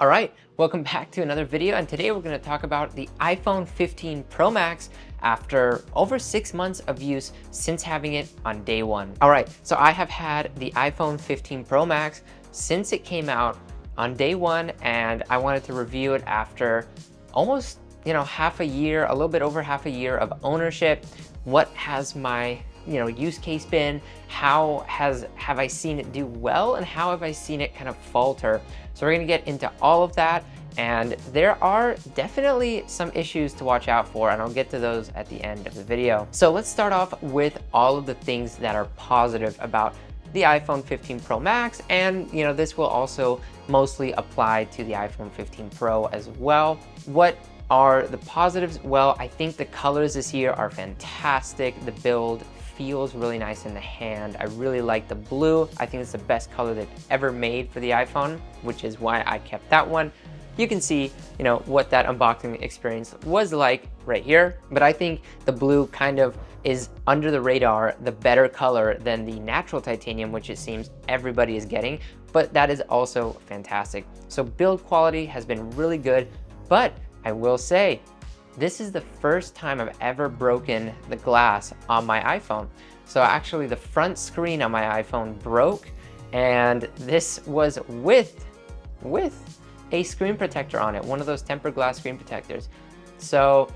All right, welcome back to another video, and today we're going to talk about the iPhone 15 Pro Max after over 6 months of use since having it on day one. All right, so I have had the iPhone 15 Pro Max since it came out on day one, and I wanted to review it after almost, half a year, a little bit over half a year of ownership. What has my use case been? How have I seen it do well, and how have I seen it kind of falter? So we're gonna get into all of that, and there are definitely some issues to watch out for, and I'll get to those at the end of the video. So let's start off with all of the things that are positive about the iPhone 15 Pro Max, and this will also mostly apply to the iPhone 15 Pro as well. What are the positives? Well, I think the colors this year are fantastic. The build feels really nice in the hand. I really like the blue. I think it's the best color they've ever made for the iPhone, which is why I kept that one. You can see, what that unboxing experience was like right here, but I think the blue kind of is under the radar, the better color than the natural titanium, which it seems everybody is getting, but that is also fantastic. So build quality has been really good, but I will say, this is the first time I've ever broken the glass on my iPhone. So actually the front screen on my iPhone broke, and this was with a screen protector on it, one of those tempered glass screen protectors. So,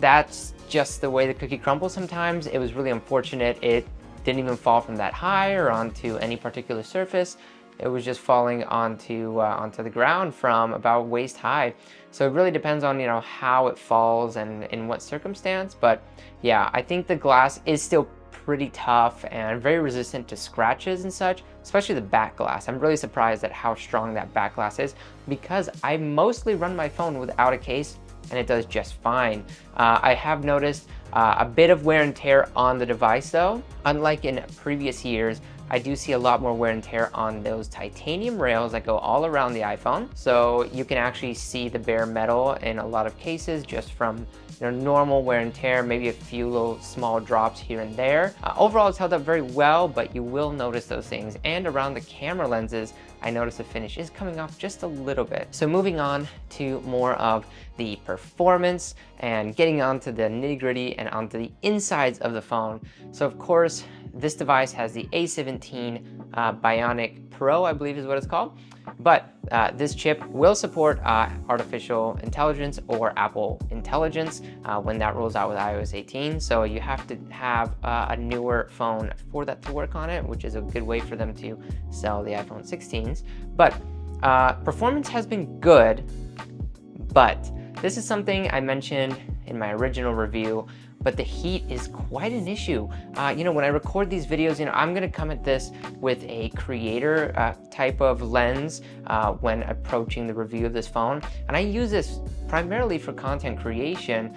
that's just the way the cookie crumbles sometimes. It was really unfortunate. It didn't even fall from that high or onto any particular surface. It was just falling onto the ground from about waist high. So it really depends on how it falls and in what circumstance. But yeah, I think the glass is still pretty tough and very resistant to scratches and such, especially the back glass. I'm really surprised at how strong that back glass is, because I mostly run my phone without a case and it does just fine. I have noticed a bit of wear and tear on the device though. Unlike in previous years, I do see a lot more wear and tear on those titanium rails that go all around the iPhone. So you can actually see the bare metal in a lot of cases just from normal wear and tear, maybe a few little small drops here and there. Overall, it's held up very well, but you will notice those things. And around the camera lenses, I noticed the finish is coming off just a little bit. So moving on to more of the performance and getting onto the nitty-gritty and onto the insides of the phone. So of course, this device has the A17 Bionic Pro, I believe is what it's called. But this chip will support artificial intelligence or Apple Intelligence when that rolls out with iOS 18. So you have to have a newer phone for that to work on it, which is a good way for them to sell the iPhone 16s. But performance has been good, but this is something I mentioned in my original review, but the heat is quite an issue. When I record these videos, I'm gonna come at this with a creator type of lens when approaching the review of this phone. And I use this primarily for content creation,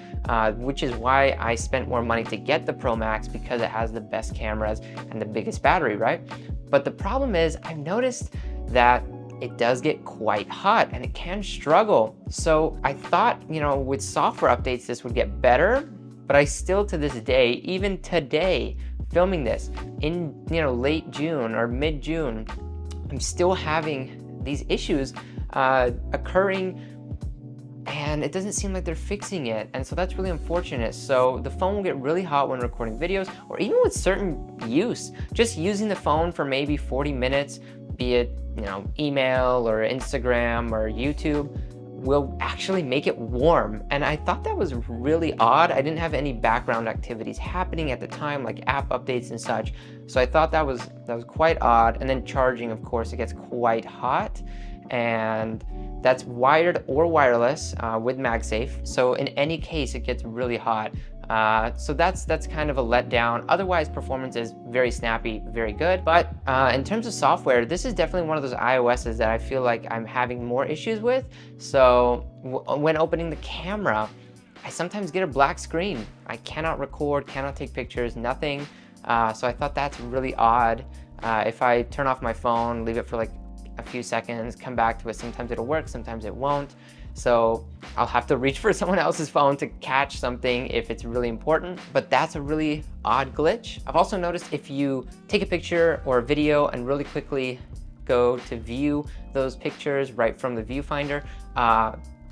which is why I spent more money to get the Pro Max, because it has the best cameras and the biggest battery, right? But the problem is, I've noticed that it does get quite hot and it can struggle. So I thought, with software updates, this would get better. But I still, to this day, even today, filming this in late June or mid-June, I'm still having these issues occurring, and it doesn't seem like they're fixing it. And so that's really unfortunate. So the phone will get really hot when recording videos, or even with certain use. Just using the phone for maybe 40 minutes, be it email or Instagram or YouTube, will actually make it warm. And I thought that was really odd. I didn't have any background activities happening at the time, like app updates and such. So I thought that was quite odd. And then charging, of course, it gets quite hot, and that's wired or wireless with MagSafe. So in any case, it gets really hot. So that's kind of a letdown. Otherwise, performance is very snappy, very good. But in terms of software, this is definitely one of those iOSs that I feel like I'm having more issues with. So when opening the camera, I sometimes get a black screen. I cannot record, cannot take pictures, nothing. So I thought that's really odd. If I turn off my phone, leave it for like a few seconds, come back to it, sometimes it'll work, sometimes it won't. So I'll have to reach for someone else's phone to catch something if it's really important, but that's a really odd glitch. I've also noticed if you take a picture or a video and really quickly go to view those pictures right from the viewfinder,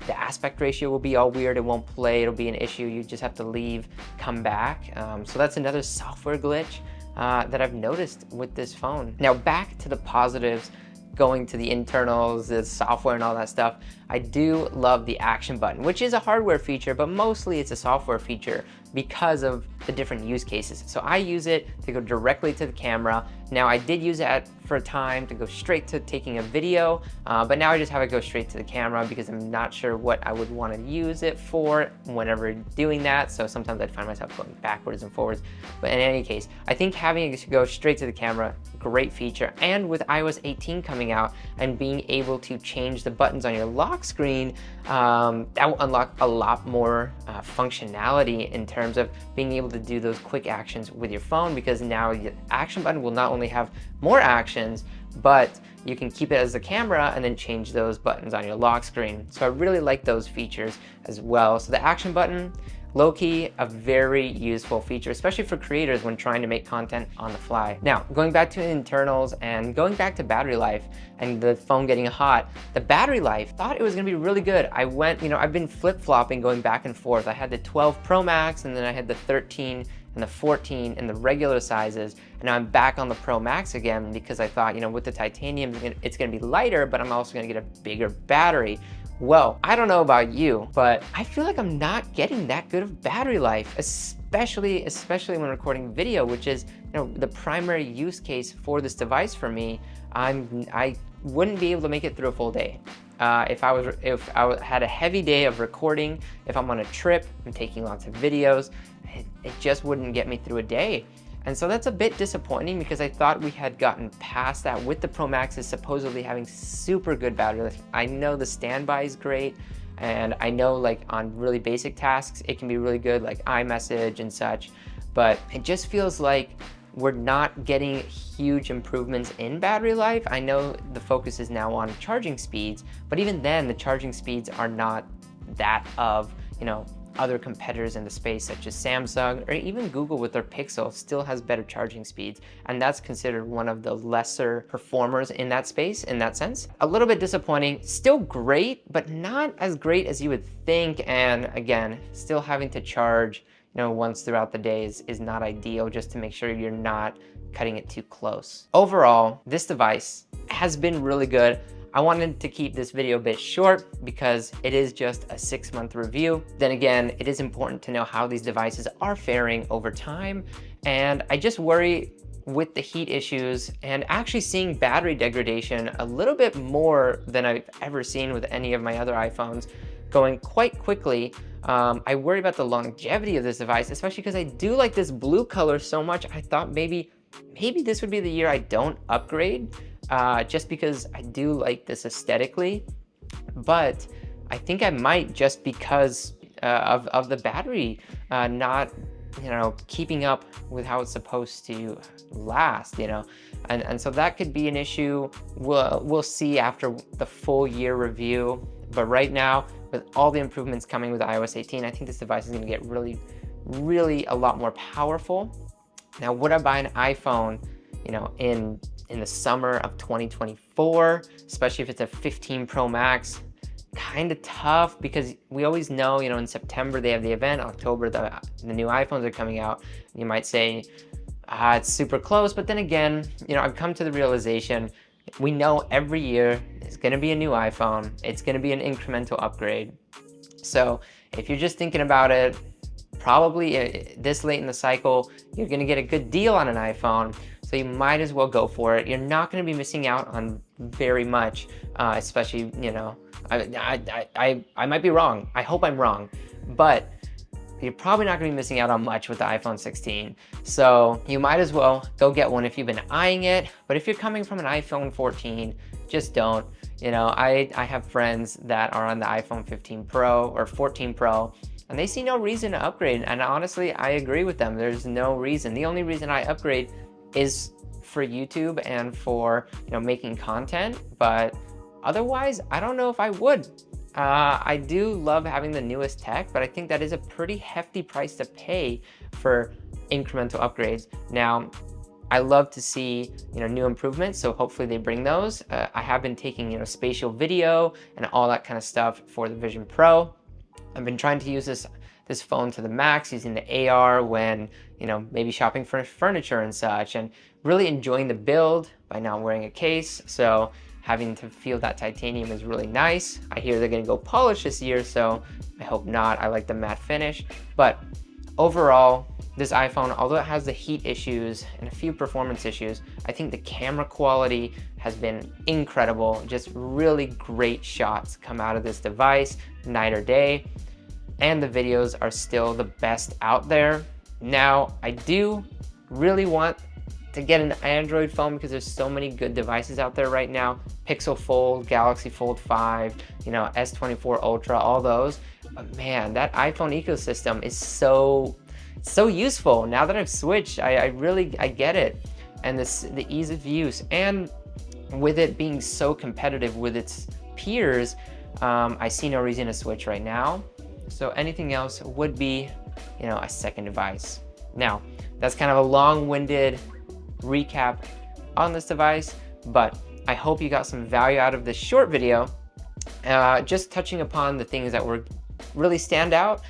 the aspect ratio will be all weird. It won't play. It'll be an issue. You just have to leave, come back. So that's another software glitch that I've noticed with this phone. Now back to the positives, going to the internals, the software and all that stuff. I do love the action button, which is a hardware feature, but mostly it's a software feature because of the different use cases. So I use it to go directly to the camera. Now I did use it for a time to go straight to taking a video, but now I just have it go straight to the camera because I'm not sure what I would want to use it for whenever doing that. So sometimes I'd find myself going backwards and forwards. But in any case, I think having it go straight to the camera, great feature. And with iOS 18 coming out and being able to change the buttons on your lock screen, that will unlock a lot more functionality in terms of being able to do those quick actions with your phone, because now the action button will not only have more actions, but you can keep it as a camera and then change those buttons on your lock screen. So I really like those features as well. So the action button, low-key, a very useful feature, especially for creators when trying to make content on the fly. Now, going back to internals and going back to battery life and the phone getting hot, the battery life, thought it was gonna be really good. I went, I've been flip-flopping, going back and forth. I had the 12 Pro Max, and then I had the 13 and the 14 and the regular sizes, and now I'm back on the Pro Max again because I thought, with the titanium, it's gonna be lighter, but I'm also gonna get a bigger battery. Well, I don't know about you, but I feel like I'm not getting that good of battery life, especially when recording video, which is the primary use case for this device for me. I wouldn't be able to make it through a full day. If I had a heavy day of recording, if I'm on a trip, I'm taking lots of videos, it just wouldn't get me through a day. And so that's a bit disappointing because I thought we had gotten past that with the Pro Max is supposedly having super good battery life. I know the standby is great, and I know like on really basic tasks, it can be really good, like iMessage and such, but it just feels like we're not getting huge improvements in battery life. I know the focus is now on charging speeds, but even then the charging speeds are not that of, other competitors in the space such as Samsung or even Google with their Pixel still has better charging speeds, and that's considered one of the lesser performers in that space in that sense. A little bit disappointing, still great, but not as great as you would think, and again, still having to charge once throughout the day is not ideal, just to make sure you're not cutting it too close. Overall, this device has been really good. I wanted to keep this video a bit short because it is just a 6-month review. Then again, it is important to know how these devices are faring over time. And I just worry with the heat issues and actually seeing battery degradation a little bit more than I've ever seen with any of my other iPhones, going quite quickly. I worry about the longevity of this device, especially because I do like this blue color so much. I thought maybe this would be the year I don't upgrade. Just because I do like this aesthetically, but I think I might just because of the battery not keeping up with how it's supposed to last, and so that could be an issue. We'll see after the full year review, but right now with all the improvements coming with iOS 18, I think this device is going to get really a lot more powerful. Now, would I buy an iPhone in the summer of 2024, especially if it's a 15 Pro Max? Kind of tough because we always know, in September they have the event, October the new iPhones are coming out. You might say, it's super close, but then again, I've come to the realization, we know every year there's gonna be a new iPhone, it's gonna be an incremental upgrade. So if you're just thinking about it, probably this late in the cycle, you're gonna get a good deal on an iPhone. So you might as well go for it. You're not going to be missing out on very much, especially, I might be wrong. I hope I'm wrong, but you're probably not going to be missing out on much with the iPhone 16. So you might as well go get one if you've been eyeing it. But if you're coming from an iPhone 14, just don't. I have friends that are on the iPhone 15 Pro or 14 Pro, and they see no reason to upgrade. And honestly, I agree with them. There's no reason. The only reason I upgrade is for YouTube and for making content, but otherwise I don't know if I would. I do love having the newest tech, but I think that is a pretty hefty price to pay for incremental upgrades. Now, I love to see, new improvements. So hopefully they bring those. I have been taking, spatial video and all that kind of stuff for the Vision Pro. I've been trying to use this phone to the max, using the AR when, maybe shopping for furniture and such, and really enjoying the build by not wearing a case. So having to feel that titanium is really nice. I hear they're gonna go polish this year, so I hope not. I like the matte finish. But overall, this iPhone, although it has the heat issues and a few performance issues, I think the camera quality has been incredible. Just really great shots come out of this device, night or day. And the videos are still the best out there. Now, I do really want to get an Android phone because there's so many good devices out there right now. Pixel Fold, Galaxy Fold 5, S24 Ultra, all those. But man, that iPhone ecosystem is so useful. Now that I've switched, I get it. And the ease of use, and with it being so competitive with its peers, I see no reason to switch right now. So anything else would be, a second device. Now, that's kind of a long-winded recap on this device, but I hope you got some value out of this short video, just touching upon the things that really stand out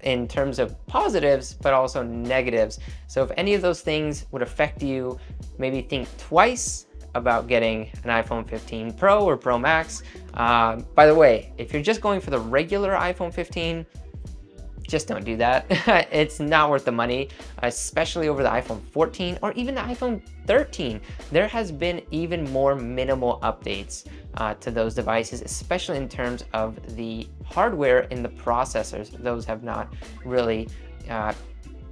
in terms of positives, but also negatives. So if any of those things would affect you, maybe think twice about getting an iPhone 15 Pro or Pro Max. By the way, if you're just going for the regular iPhone 15, just don't do that. It's not worth the money, especially over the iPhone 14 or even the iPhone 13. There has been even more minimal updates to those devices, especially in terms of the hardware in the processors. Those have not really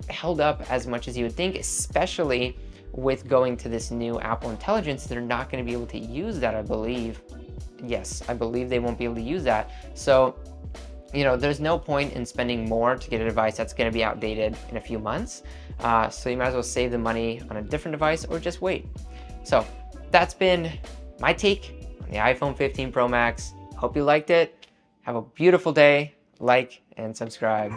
held up as much as you would think, especially with going to this new Apple Intelligence. They're not going to be able to use that, I believe. Yes, I believe they won't be able to use that. So, there's no point in spending more to get a device that's going to be outdated in a few months. So you might as well save the money on a different device or just wait. So that's been my take on the iPhone 15 Pro Max. Hope you liked it. Have a beautiful day. Like and subscribe.